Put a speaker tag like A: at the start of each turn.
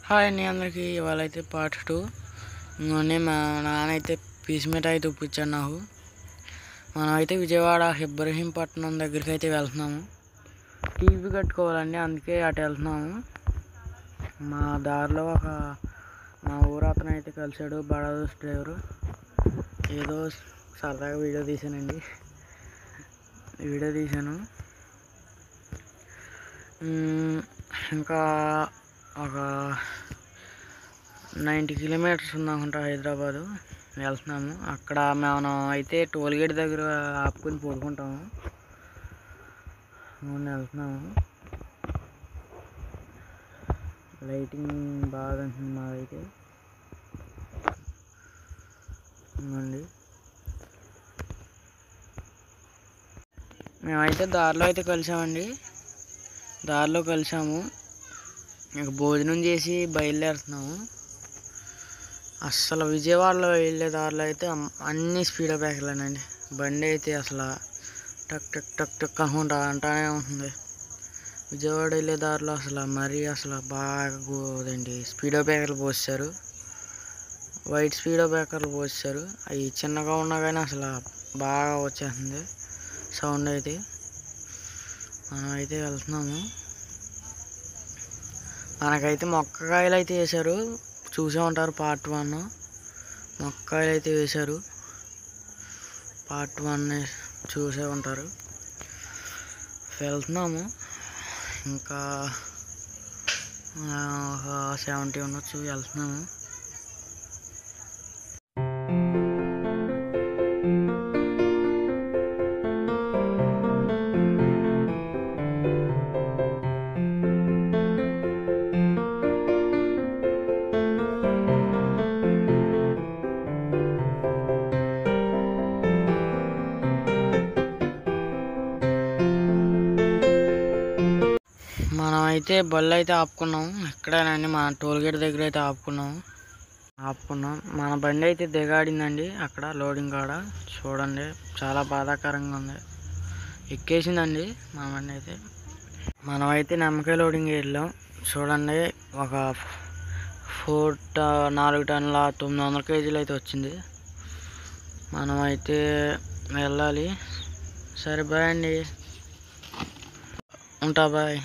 A: Hi అండి అందరికీ. ఇవాళ అయితే పార్ట్ 2. ఇంకొన్ని మా నాన్న అయితే పీస్ మీట్ అయితే ఇప్పించాడు నాకు. మనం అయితే విజయవాడ ఇబ్రహీంపట్నం దగ్గరికి అయితే వెళ్తున్నాము. టీవీ కట్టుకోవాలండి, అందుకే అటు వెళ్తున్నాము. మా దారిలో మా ఊరు అతను అయితే కలిసాడు, బడాదోస్ డ్రైవరు. ఏదో సరదాగా వీడియో తీశాను. ఇంకా ఒక 90 కిలోమీటర్స్ ఉందనుకుంటా హైదరాబాదు వెళ్తున్నాము. అక్కడ మనం అయితే టోల్గేట్ దగ్గర ఆపుకొని పడుకుంటాము. వెళ్తున్నాము. లైటింగ్ బాగా ఉంటుంది మాదైతే. ఇవ్వండి, మేమైతే దారిలో అయితే కలిసాము. ఇంక భోజనం చేసి బయలుదేరుతున్నాము. అస్సలు విజయవాడలో వెళ్ళే దారిలో అయితే అన్ని స్పీడ్ బ్రేకర్లేనండి. బండి అయితే అసలు టక్ టక్ టక్ టక్ అంటానే ఉంటుంది. విజయవాడ వెళ్ళే దారిలో అసలు బాగా గోదండి. స్పీడో బ్రేకర్లు పోసారు, వైట్ స్పీడో బ్రేకర్లు పోసారు. అవి చిన్నగా ఉన్నా కానీ అసలు బాగా వచ్చేస్తుంది సౌండ్ అయితే. మనం అయితే వెళ్తున్నాము. మనకైతే మొక్కకాయలు అయితే వేశారు, చూసే ఉంటారు. పార్ట్ 1 మొక్కకాయలు అయితే వేశారు. పార్ట్ 1 చూసే ఉంటారు. వెళ్తున్నాము. ఇంకా 70 ఉండొచ్చు. వెళ్తున్నాము. మనమైతే బళ్ళు అయితే ఆపుకున్నాము. ఎక్కడేనండి, మన టోల్గేట్ దగ్గర అయితే ఆపుకున్నాం. మన బండి అయితే దిగాడిందండి అక్కడ లోడింగ్ కాడ. చూడండి, చాలా బాధాకరంగా ఉంది. ఎక్కేసిందండి మన బండి అయితే. మనమైతే నిమ్మకాయ లోడింగ్ వెళ్ళాం. చూడండి, ఒక 4 టన్నుల 900 కేజీలు అయితే వచ్చింది. మనమైతే వెళ్ళాలి. సరే, బాయ్ అండి, ఉంటా, బాయ్.